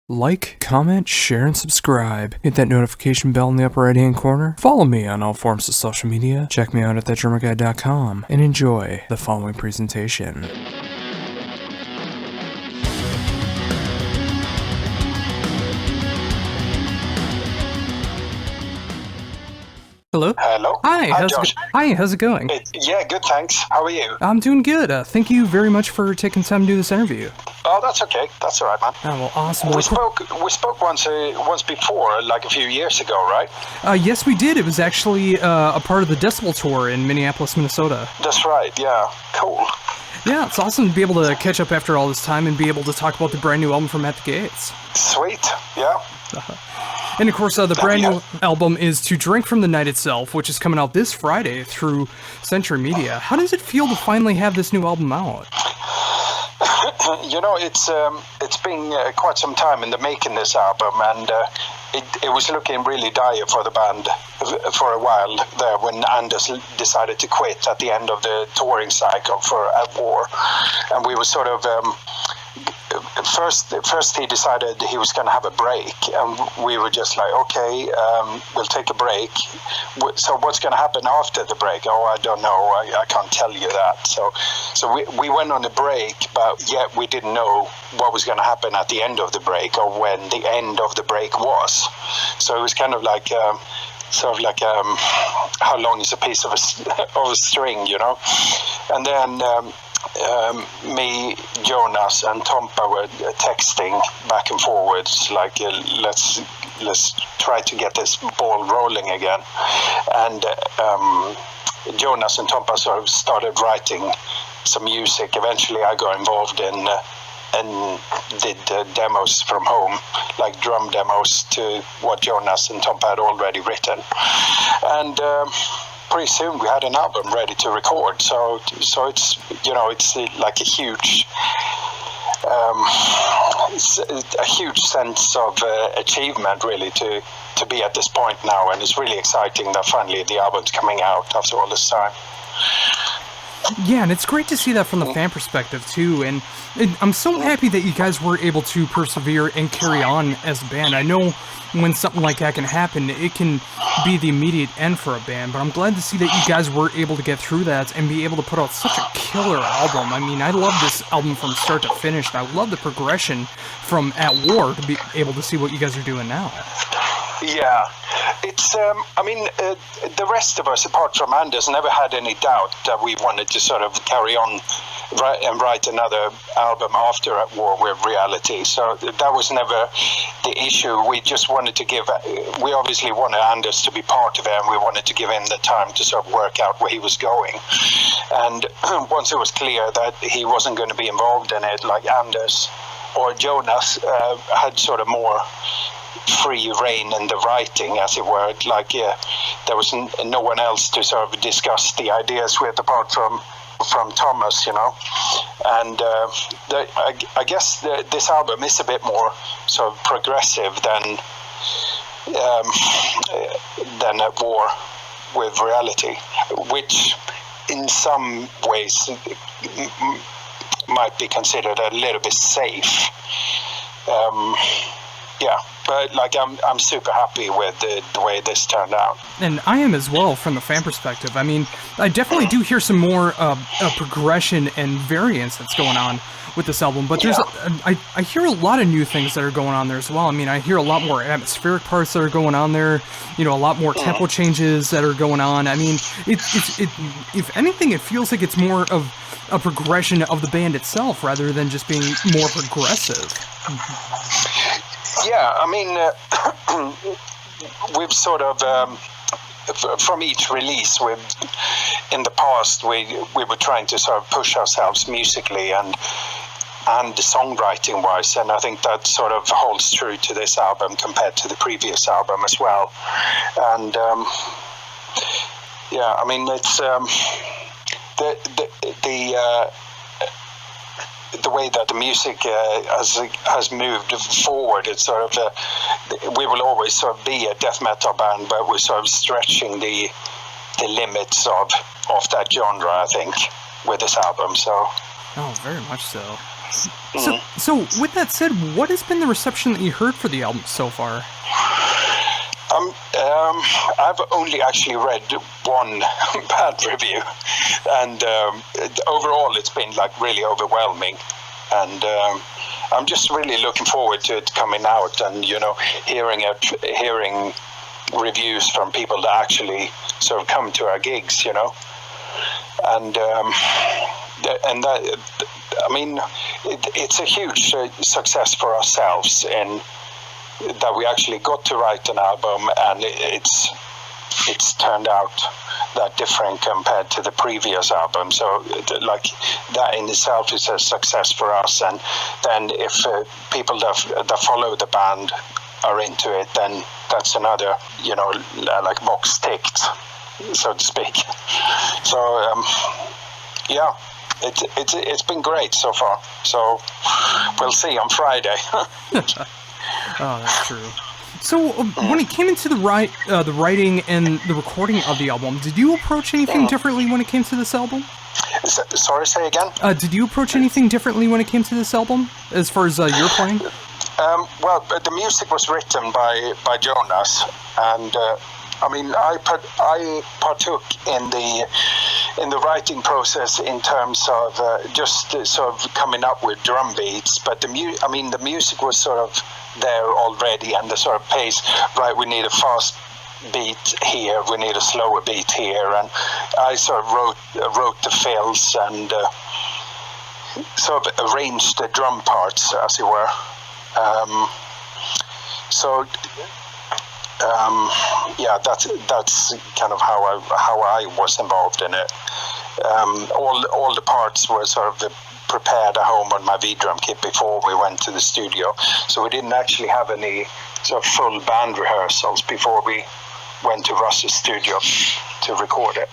Like, comment, share, and subscribe. Hit that notification bell in the upper right-hand corner. Follow me on all forms of social media. Check me out at thatdrummerguy.com and enjoy the following presentation. Hello? Hello. Hi, Josh. How's it going? Yeah, good, thanks. How are you? I'm doing good. Thank you very much for taking time to do this interview. Oh, that's okay. That's all right, man. Oh, well, awesome. We spoke once before, like a few years ago, right? Yes, we did. It was actually a part of the Decibel Tour in Minneapolis, Minnesota. That's right, yeah. Cool. Yeah, it's awesome to be able to catch up after all this time and be able to talk about the brand new album from At the Gates. Sweet, yeah. And of course, the brand new album is To Drink from the Night Itself, which is coming out this Friday through Century Media. How does it feel to finally have this new album out? You know, it's been quite some time in the making this album, and it was looking really dire for the band for a while there when Anders decided to quit at the end of the touring cycle for At War, and we were sort of. First he decided he was going to have a break, and we were just like, okay, we'll take a break. So what's going to happen after the break? Oh, I don't know. I can't tell you that. So we went on a break, but yet we didn't know what was going to happen at the end of the break or when the end of the break was. So it was kind of like how long is a piece of a string, you know? And then me, Jonas, and Tompa were texting back and forwards, like let's try to get this ball rolling again. And Jonas and Tompa sort of started writing some music. Eventually, I got involved and did demos from home, like drum demos to what Jonas and Tompa had already written. And pretty soon we had an album ready to record, so it's, you know, it's like a huge sense of achievement really to be at this point now, and it's really exciting that finally the album's coming out after all this time. Yeah, and it's great to see that from the fan perspective too, and I'm so happy that you guys were able to persevere and carry on as a band. I know when something like that can happen, it can be the immediate end for a band, but I'm glad to see that you guys were able to get through that and be able to put out such a killer album. I mean, I love this album from start to finish, and I love the progression from At War to be able to see what you guys are doing now. Yeah, it's, I mean, the rest of us, apart from Anders, never had any doubt that we wanted to sort of carry on and write another album after At War with Reality. So that was never the issue. We just wanted to we obviously wanted Anders to be part of it, and we wanted to give him the time to sort of work out where he was going. And once it was clear that he wasn't going to be involved in it, like Anders or Jonas had sort of more free reign in the writing, as it were, like there was no one else to sort of discuss the ideas with apart from Thomas, you know. And I guess this album is a bit more sort of progressive than At War with Reality, which in some ways might be considered a little bit safe. Yeah, but like I'm super happy with the way this turned out. And I am as well from the fan perspective. I mean, I definitely do hear some more progression and variance that's going on with this album, but there's I hear a lot of new things that are going on there as well. I mean, I hear a lot more atmospheric parts that are going on there, you know, a lot more tempo changes that are going on. I mean, if anything, it feels like it's more of a progression of the band itself rather than just being more progressive. Yeah, I mean, we've sort of, from each release, in the past, we were trying to sort of push ourselves musically and songwriting-wise, and I think that sort of holds true to this album compared to the previous album as well. And, yeah, I mean, it's, the way that the music has moved forward, it's sort of we will always sort of be a death metal band, but we're sort of stretching the limits of that genre, I think, with this album. So Oh, very much so. So with that said, what has been the reception that you heard for the album so far? I've only actually read one bad review, and overall it's been like really overwhelming, and I'm just really looking forward to it coming out, and hearing reviews from people that actually sort of come to our gigs, and that, I mean, it's a huge success for ourselves in that we actually got to write an album, and it's turned out that different compared to the previous album. So like that in itself is a success for us. And then if people that follow the band are into it, then that's another, like box ticked, so to speak. So yeah, it's been great so far. So we'll see on Friday. Oh, that's true. So, when it came into the writing and the recording of the album, did you approach anything differently when it came to this album? Sorry, say again? Did you approach anything differently when it came to this album, as far as your playing? Well, the music was written by Jonas, and I mean, I partook in the writing process in terms of just sort of coming up with drum beats, but the music was sort of there already, and the sort of pace, right, we need a fast beat here, we need a slower beat here, and I sort of wrote the fills and sort of arranged the drum parts, as it were. Yeah, that's kind of how I was involved in it. All the parts were sort of prepared at home on my V-drum kit before we went to the studio, so we didn't actually have any sort of full band rehearsals before we went to Russ's studio to record it.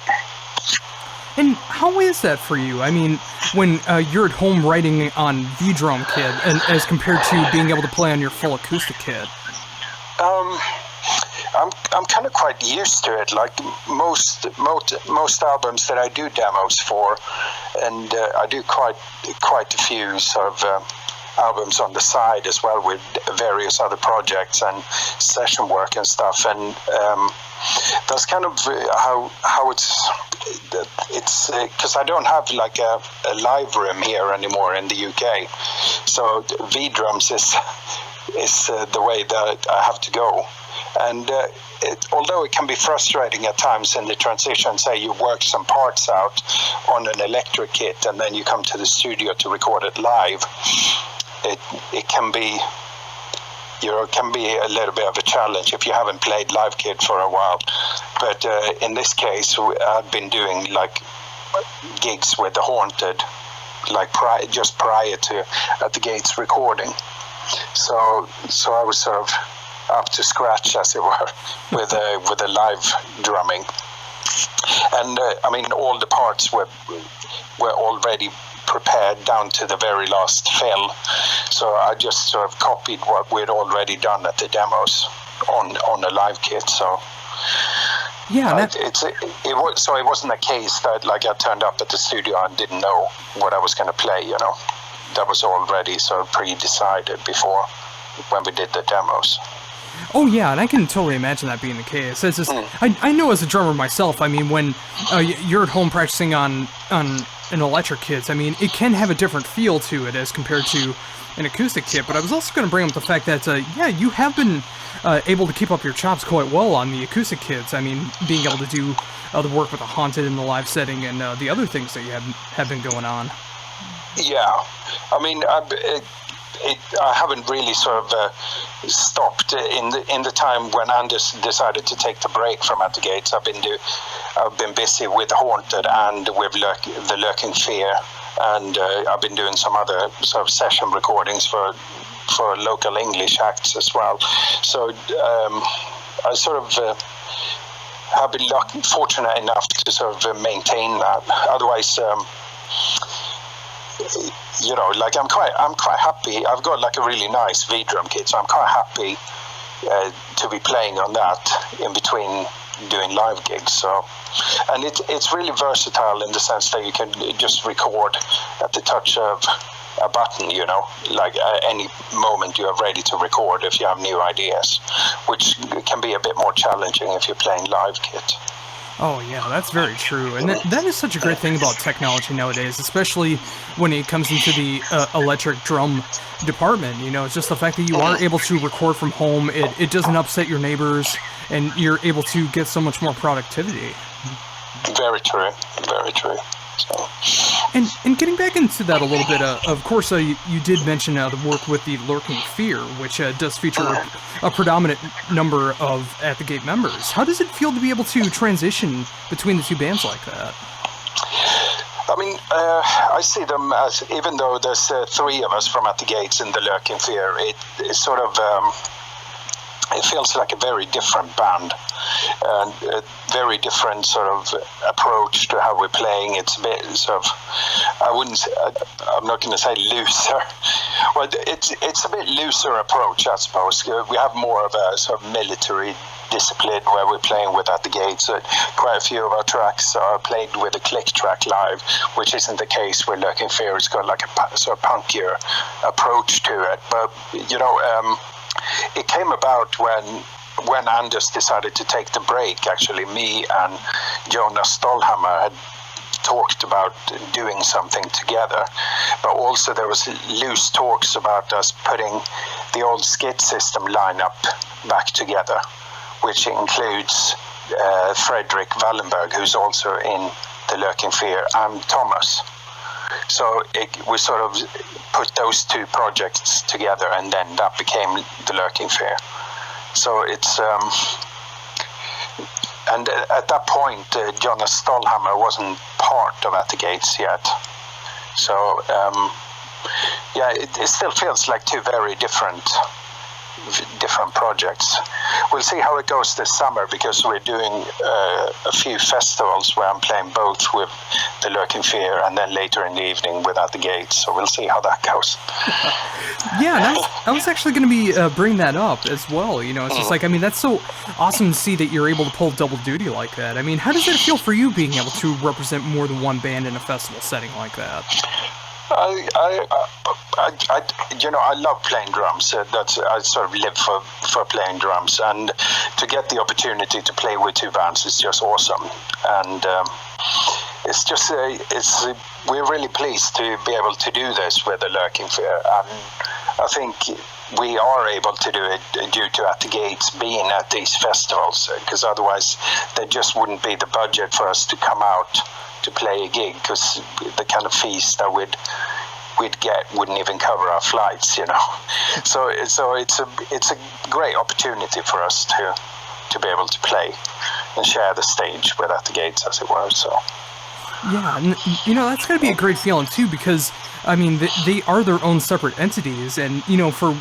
And how is that for you? I mean, when you're at home writing on V-drum kit, and as compared to being able to play on your full acoustic kit? I'm kind of quite used to it. Like most albums that I do demos for, and I do quite a few sort of albums on the side as well with various other projects and session work and stuff. And that's kind of how it's because I don't have like a live room here anymore in the UK, so V-drums is the way that I have to go. And although it can be frustrating at times in the transition, say you work some parts out on an electric kit and then you come to the studio to record it live, it can be a little bit of a challenge if you haven't played live kit for a while. But in this case, I've been doing like gigs with the Haunted, like just prior to At the Gates recording. So I was sort of up to scratch, as it were, with the live drumming. And I mean, all the parts were already prepared down to the very last fill. So I just sort of copied what we'd already done at the demos on a live kit. So yeah, it wasn't a case that like I turned up at the studio and didn't know what I was going to play. That was already sort of pre-decided before when we did the demos. Oh yeah, and I can totally imagine that being the case. It's just, I know as a drummer myself, I mean, when you're at home practicing on an electric kit, I mean, it can have a different feel to it as compared to an acoustic kit, but I was also going to bring up the fact that, yeah, you have been able to keep up your chops quite well on the acoustic kits. I mean, being able to do the work with the Haunted in the live setting and the other things that you have been going on. Yeah, I mean, I haven't really sort of stopped in the time when Anders decided to take the break from At the Gates. I've been busy with Haunted and with the Lurking Fear, and I've been doing some other sort of session recordings for local English acts as well. So I sort of have been fortunate enough to sort of maintain that. Otherwise, like I'm quite happy. I've got like a really nice V-drum kit, so I'm quite happy to be playing on that in between doing live gigs. So, and it's really versatile in the sense that you can just record at the touch of a button, like at any moment you are ready to record if you have new ideas, which can be a bit more challenging if you're playing live kit. Oh yeah, that's very true, and that is such a great thing about technology nowadays, especially when it comes into the electric drum department. It's just the fact that you are able to record from home. It doesn't upset your neighbors, and you're able to get so much more productivity. Very true. Very true. So. And getting back into that a little bit, of course, you did mention the work with the Lurking Fear, which does feature a predominant number of At the Gate members. How does it feel to be able to transition between the two bands like that? I mean, I see them as, even though there's three of us from At the Gates in the Lurking Fear, it sort of... it feels like a very different band and a very different sort of approach to how we're playing. It's a bit sort of, I'm not going to say looser. Well, it's a bit looser approach, I suppose. We have more of a sort of military discipline where we're playing with At the Gates. Quite a few of our tracks are played with a click track live, which isn't the case with Lurking Fear. It's got like a sort of punkier approach to it. But, it came about when Anders decided to take the break. Actually, me and Jonas Stålhammar had talked about doing something together, but also there was loose talks about us putting the old skit system lineup back together, which includes Fredrik Wallenberg, who's also in the Lurking Fear, and Thomas. So we sort of put those two projects together, and then that became the Lurking Fear. So it's and at that point, Jonas Stålhammar wasn't part of At the Gates yet. So it still feels like two very different projects. We'll see how it goes this summer, because we're doing a few festivals where I'm playing both with the Lurking Fear and then later in the evening with At the Gates. So we'll see how that goes. Yeah, I was actually going to be bringing that up as well. It's just like, I mean, that's so awesome to see that you're able to pull double duty like that. I mean, how does it feel for you being able to represent more than one band in a festival setting like that? I love playing drums. I sort of live for playing drums, and to get the opportunity to play with two bands is just awesome. And we're really pleased to be able to do this with the Lurking Fear, and I think we are able to do it due to At the Gates being at these festivals, because otherwise there just wouldn't be the budget for us to come out to play a gig, because the kind of fees that we'd get wouldn't even cover our flights, So it's a great opportunity for us to be able to play and share the stage with At the Gates, as it were. So yeah, and that's got to be a great feeling too, because I mean they are their own separate entities, and for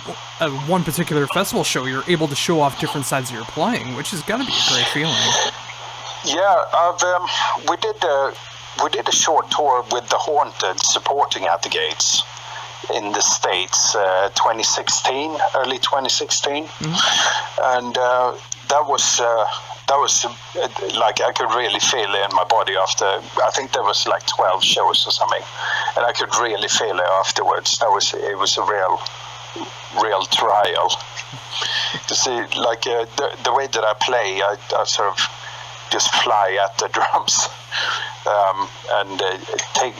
one particular festival show, you're able to show off different sides of your playing, which has got to be a great feeling. Yeah, we did a short tour with The Haunted supporting At the Gates in the States, 2016, early 2016, and that was like I could really feel it in my body after. I think there was like 12 shows or something, and I could really feel it afterwards. It was a real trial to see, like the way that I play. I sort of just fly at the drums, and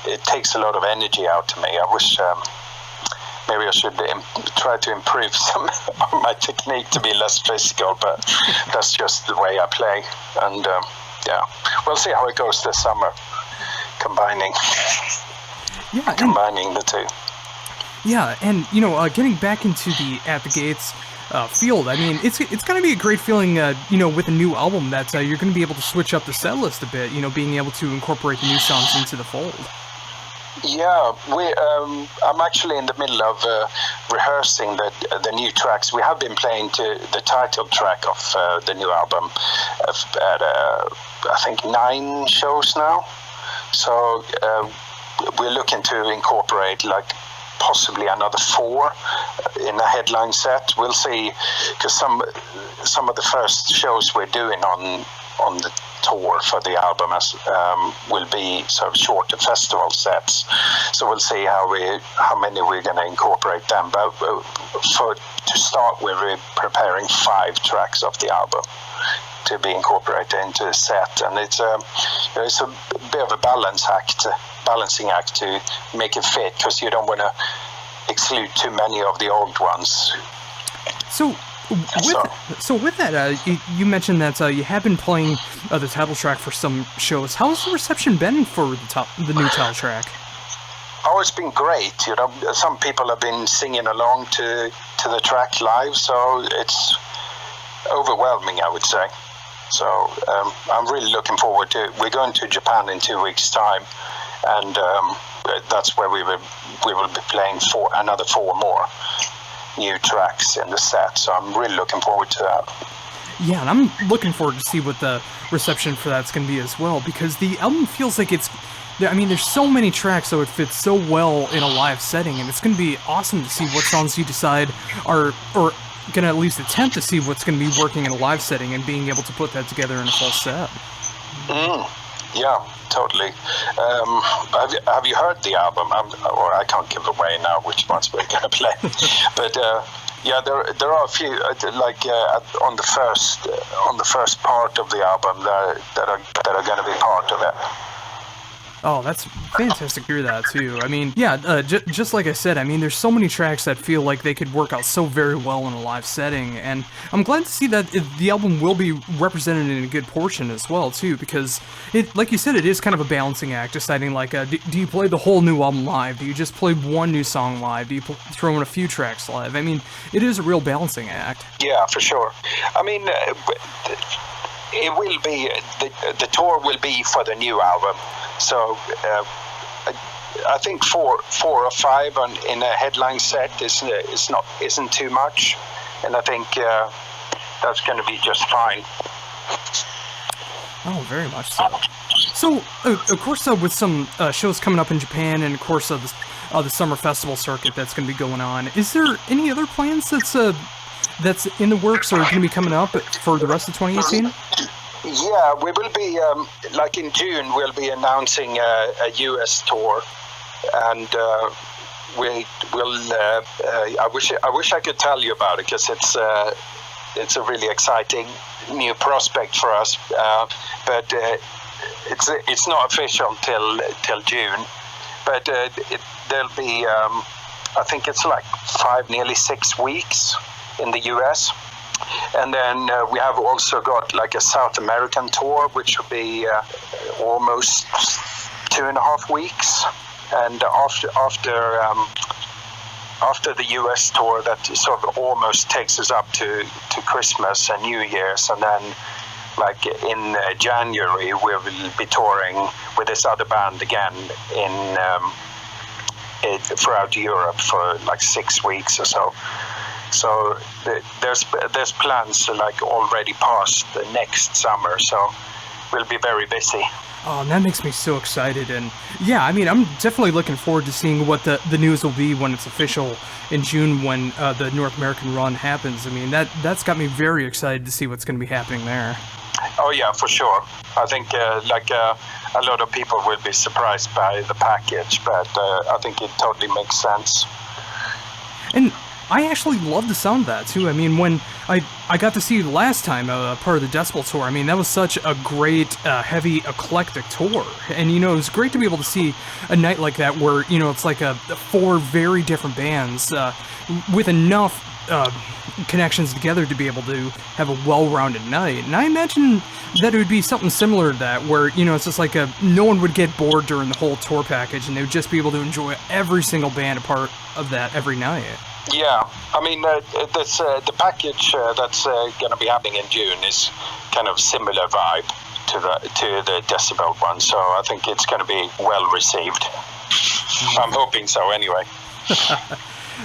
it takes a lot of energy out of me. I wish maybe I should try to improve some of my technique to be less physical, but that's just the way I play. And we'll see how it goes this summer, combining the two. Yeah, and getting back into the At the Gates field, I mean, it's going to be a great feeling, with a new album that you're going to be able to switch up the set list a bit, being able to incorporate the new songs into the fold. Yeah, I'm actually in the middle of rehearsing the new tracks. We have been playing to the title track of the new album at I think 9 shows now. So we're looking to incorporate like possibly another 4 in a headline set. We'll see, because some of the first shows we're doing on tour for the album will be sort of shorter festival sets. So we'll see how many we're going to incorporate them. But to start with, we're preparing 5 tracks of the album to be incorporated into a set, and it's a bit of a balancing act to make it fit, because you don't want to exclude too many of the old ones. So with that, you mentioned that you have been playing the title track for some shows. How has the reception been for the new title track? Oh, it's been great. You know, some people have been singing along to the track live, so it's overwhelming, I would say. So I'm really looking forward to it. We're going to Japan in 2 weeks' time, and that's where we will be playing another 4 more new tracks in the set. So I'm really looking forward to that. Yeah, and I'm looking forward to see what the reception for that's going to be as well, because the album feels like there's so many tracks, so it fits so well in a live setting, and it's going to be awesome to see what songs you decide are, or going to at least attempt to see what's going to be working in a live setting and being able to put that together in a full set. Yeah, totally. Have you heard the album? Or I can't give away now which ones we're going to play. But yeah, there are a few on the first part of the album that are going to be part of it. Oh, that's fantastic to hear that, too. I mean, yeah, just like I said, I mean, there's so many tracks that feel like they could work out so very well in a live setting, and I'm glad to see that the album will be represented in a good portion as well, too, because, like you said, it is kind of a balancing act, deciding, like, do you play the whole new album live? Do you just play one new song live? Do you throw in a few tracks live? I mean, it is a real balancing act. Yeah, for sure. I mean, it will be, the tour will be for the new album. So I think 4 or 5 in a headline set isn't too much, and I think that's going to be just fine. Oh, very much so. So, of course, with some shows coming up in Japan, and of course the summer festival circuit that's going to be going on, is there any other plans that's in the works or going to be coming up for the rest of 2018? Yeah, we will be, like in June, we'll be announcing a US tour, and I wish I could tell you about it, because it's a really exciting new prospect for us, but it's not official till June, but there'll be, I think it's like 5, nearly 6 weeks in the US. And then we have also got like a South American tour, which will be almost 2.5 weeks. And after the US tour, that sort of almost takes us up to Christmas and New Year's. And then like in January, we will be touring with this other band again throughout Europe for like 6 weeks or so. So there's plans like already past the next summer, so we'll be very busy. Oh, and that makes me so excited, and yeah, I mean, I'm definitely looking forward to seeing what the news will be when it's official in June, when the North American run happens. I mean, that's got me very excited to see what's going to be happening there. Oh yeah, for sure. I think a lot of people will be surprised by the package, but I think it totally makes sense. And I actually love the sound of that, too. I mean, when I got to see you last time, part of the Decibel tour, I mean, that was such a great, heavy, eclectic tour. And, you know, it was great to be able to see a night like that where, you know, it's like 4 very different bands with enough connections together to be able to have a well-rounded night. And I imagine that it would be something similar to that, where, you know, it's just like no one would get bored during the whole tour package, and they would just be able to enjoy every single band a part of that every night. Yeah, I mean, the package that's going to be happening in June is kind of similar vibe to the Decibel one, so I think it's going to be well received. I'm hoping so, anyway.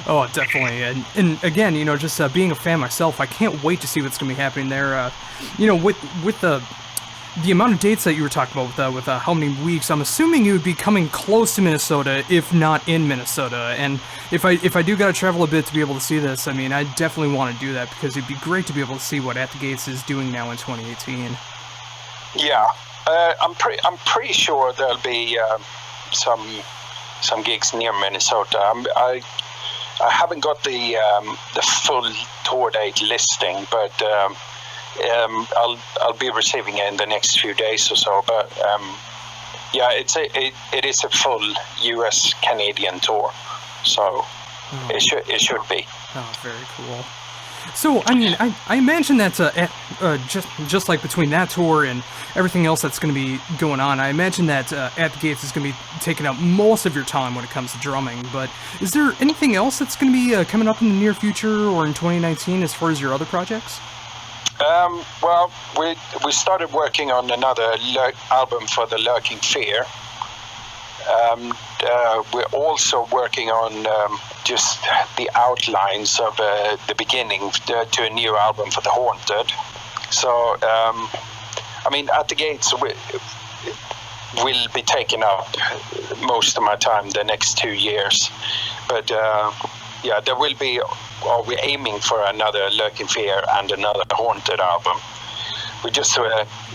Oh, definitely, and again, you know, just being a fan myself, I can't wait to see what's going to be happening there. You know, with the amount of dates that you were talking about with how many weeks, I'm assuming you would be coming close to Minnesota, if not in Minnesota. And if I do gotta travel a bit to be able to see this, I mean, I definitely want to do that, because it'd be great to be able to see what At the Gates is doing now in 2018. Yeah, I'm pretty sure there'll be some gigs near Minnesota. I haven't got the full tour date listing, but I'll be receiving it in the next few days or so. But yeah, it is a full U.S. Canadian tour, so it should be. Oh, very cool. So, I mean, I imagine that's just like between that tour and everything else that's going to be going on, I imagine that At the Gates is going to be taking up most of your time when it comes to drumming. But is there anything else that's going to be coming up in the near future or in 2019 as far as your other projects? Well, we started working on another album for the Lurking Fear. We're also working on just the outlines of the beginning to a new album for the Haunted. So, I mean, At the Gates will be taking up most of my time the next 2 years. But yeah, there will be, or we're aiming for another Lurking Fear and another Haunted album. We just,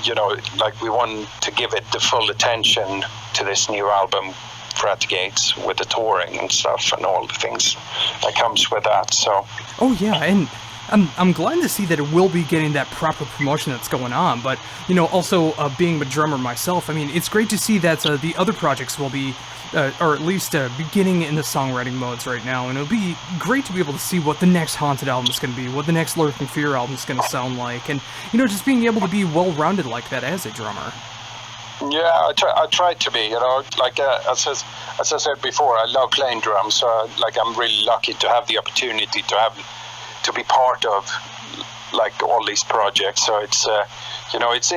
you know, like we want to give it the full attention to this new album for At the Gates with the touring and stuff and all the things that comes with that. So. Oh yeah, and I'm glad to see that it will be getting that proper promotion that's going on. But you know, also being a drummer myself, I mean, it's great to see that the other projects will be, or at least beginning in the songwriting modes right now. And it'll be great to be able to see what the next Haunted album is going to be, what the next Lurking Fear album is going to sound like, and you know, just being able to be well-rounded like that as a drummer. Yeah, I try to be, you know, like as I said before, I love playing drums, so like I'm really lucky to have the opportunity to be part of like all these projects. So it's you know, it's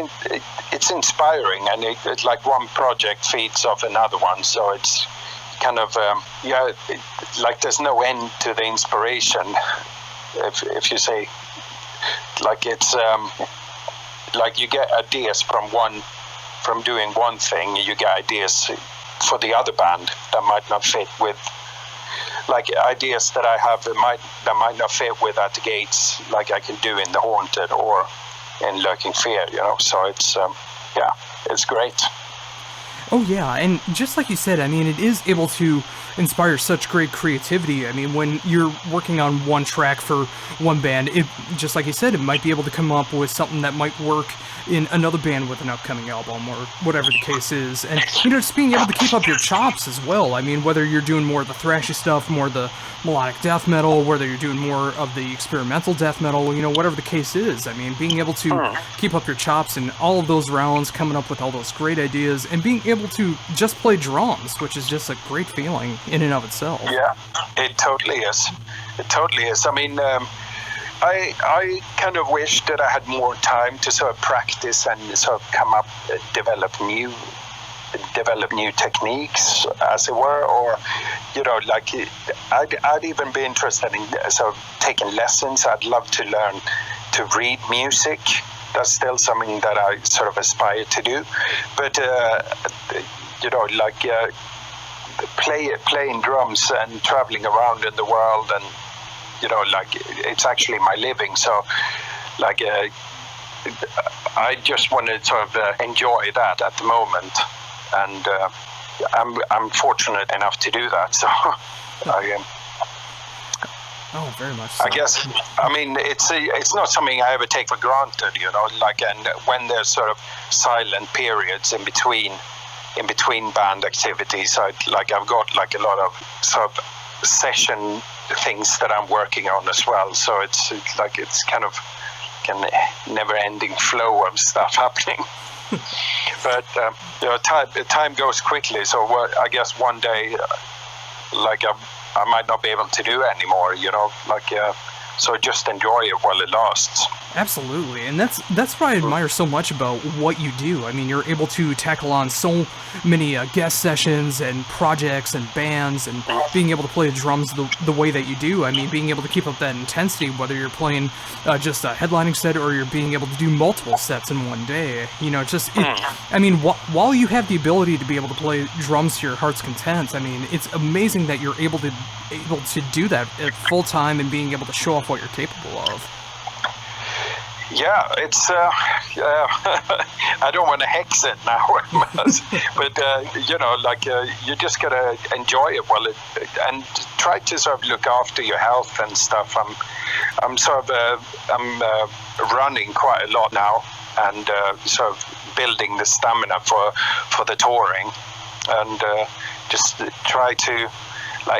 inspiring, and it's like one project feeds off another one, so it's kind of yeah, like there's no end to the inspiration, if you say, like it's like you get ideas from doing one thing, you get ideas for the other band that might not fit with, like ideas that I have that might not fit with At the Gates, like I can do in the Haunted or in Lurking Fear, you know. So it's yeah, it's great. Oh yeah, and just like you said, I mean, it is able to inspire such great creativity. I mean, when you're working on one track for one band, it, just like you said, it might be able to come up with something that might work in another band with an upcoming album or whatever the case is. And, you know, just being able to keep up your chops as well. I mean, whether you're doing more of the thrashy stuff, more of the melodic death metal, whether you're doing more of the experimental death metal, you know, whatever the case is. I mean, being able to keep up your chops in all of those rounds, coming up with all those great ideas, and being able to just play drums, which is just a great feeling in and of itself. Yeah, it totally is. It totally is. I mean, I kind of wish that I had more time to sort of practice and sort of come up, develop new techniques, as it were, or you know, like I'd even be interested in sort of taking lessons. I'd love to learn to read music. That's still something that I sort of aspire to do, but you know, like playing drums and traveling around in the world, and you know, like it's actually my living. So like I just want to sort of enjoy that at the moment, and I'm fortunate enough to do that. So I am. Oh, very much so. I guess, I mean, it's not something I ever take for granted, you know, like, and when there's sort of silent periods in between band activities, I've got like a lot of sort of session things that I'm working on as well. So it's kind of a never-ending flow of stuff happening. But you know, time goes quickly. So I guess one day, like I might not be able to do it anymore. You know, like so just enjoy it while it lasts. Absolutely, and that's what I admire so much about what you do. I mean, you're able to tackle on so many guest sessions and projects and bands, and being able to play the drums the way that you do. I mean, being able to keep up that intensity, whether you're playing just a headlining set or you're being able to do multiple sets in one day. You know, I mean, while you have the ability to be able to play drums to your heart's content, I mean, it's amazing that you're able to do that at full time and being able to show off what you're capable of. Yeah, it's. I don't want to hex it now, but you just gotta enjoy it and try to sort of look after your health and stuff. I'm running quite a lot now, and sort of building the stamina for the touring, and just try to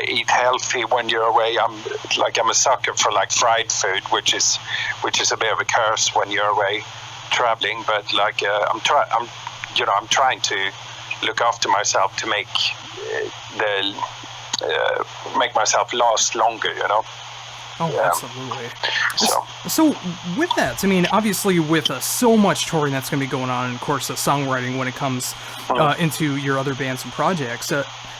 eat healthy when you're away. I'm a sucker for fried food, which is a bit of a curse when you're away traveling. But I'm trying to look after myself to make make myself last longer. Oh, yeah. Absolutely. So with that, I mean, obviously with so much touring that's going to be going on, and of course, songwriting when it comes into your other bands and projects.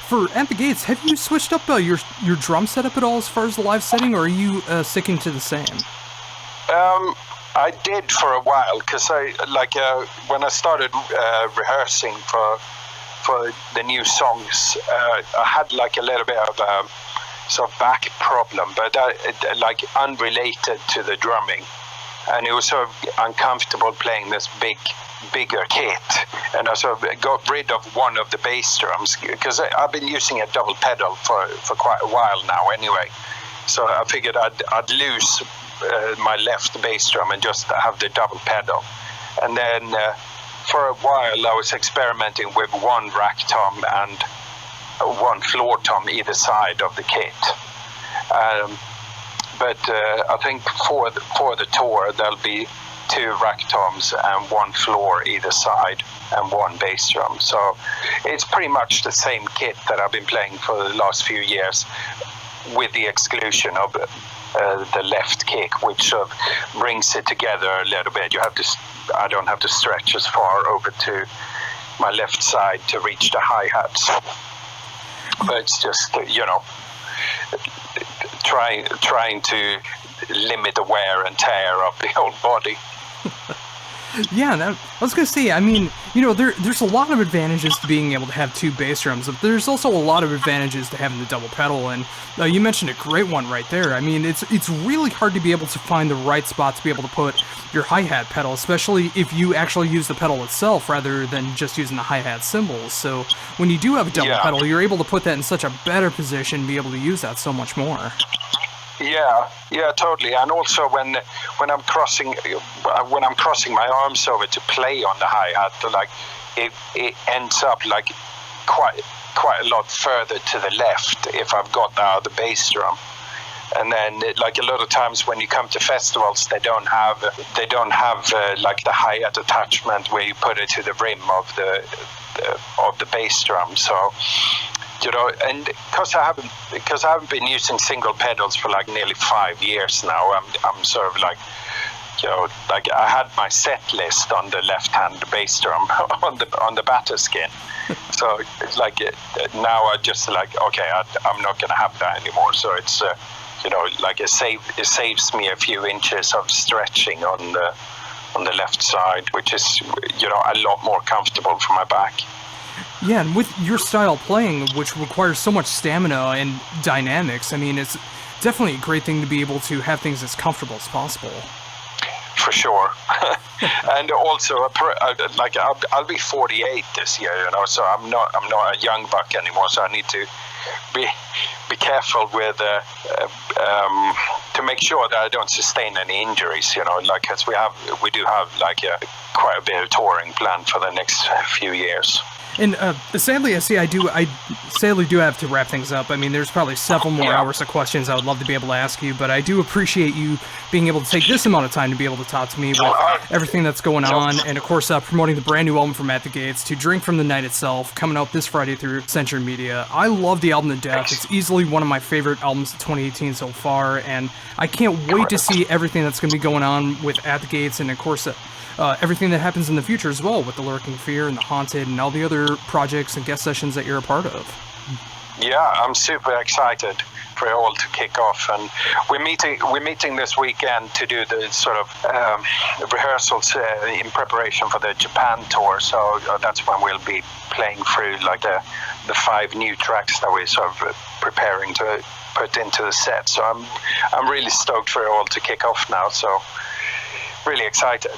For At the Gates, have you switched up your drum setup at all as far as the live setting, or are you sticking to the same? I did for a while, because when I started rehearsing for the new songs, I had a little bit of sort of back problem, but unrelated to the drumming, and it was sort of uncomfortable playing this bigger kit, and I sort of got rid of one of the bass drums, because I've been using a double pedal for quite a while now anyway, so I figured I'd lose my left bass drum and just have the double pedal. And then for a while I was experimenting with one rack tom and one floor tom either side of the kit, but I think for the tour there'll be 2 rack toms and 1 floor either side and 1 bass drum. So it's pretty much the same kit that I've been playing for the last few years, with the exclusion of the left kick, which sort of brings it together a little bit. I don't have to stretch as far over to my left side to reach the hi-hats. But it's just, trying to limit the wear and tear of the whole body. Yeah, I was going to say, I mean, there's a lot of advantages to being able to have 2 bass drums, but there's also a lot of advantages to having the double pedal, and you mentioned a great one right there. I mean, it's really hard to be able to find the right spot to be able to put your hi-hat pedal, especially if you actually use the pedal itself rather than just using the hi-hat cymbals. So when you do have a double pedal, you're able to put that in such a better position and be able to use that so much more. Yeah, totally. And also when I'm crossing my arms over to play on the hi-hat, it ends up quite a lot further to the left if I've got the other bass drum. And then a lot of times when you come to festivals, they don't have the hi-hat attachment where you put it to the rim of the bass drum. So and because I haven't been using single pedals for nearly 5 years now, I'm sort of I had my set list on the left-hand bass drum on the batter skin. So it's now I just okay, I'm not going to have that anymore. So it's it saves me a few inches of stretching on the left side, which is a lot more comfortable for my back. Yeah, and with your style playing, which requires so much stamina and dynamics, I mean, it's definitely a great thing to be able to have things as comfortable as possible. For sure. And also, I'll be 48 this year, so I'm not a young buck anymore. So I need to be careful with to make sure that I don't sustain any injuries. Because we do have quite a bit of touring planned for the next few years. And sadly, I sadly do have to wrap things up. I mean, there's probably several more hours of questions I would love to be able to ask you, but I do appreciate you being able to take this amount of time to be able to talk to me with everything that's going on, and of course promoting the brand new album from At the Gates, To Drink from the Night Itself, coming out this Friday through Century Media. I love the album to death. It's easily one of my favorite albums of 2018 so far, and I can't wait to see everything that's going to be going on with At the Gates, and of course everything that happens in the future as well, with The Lurking Fear and The Haunted and all the other projects and guest sessions that you're a part of. Yeah, I'm super excited for it all to kick off, and we're meeting this weekend to do the sort of rehearsals in preparation for the Japan tour. So that's when we'll be playing through the 5 new tracks that we're sort of preparing to put into the set. So I'm really stoked for it all to kick off now. So really excited.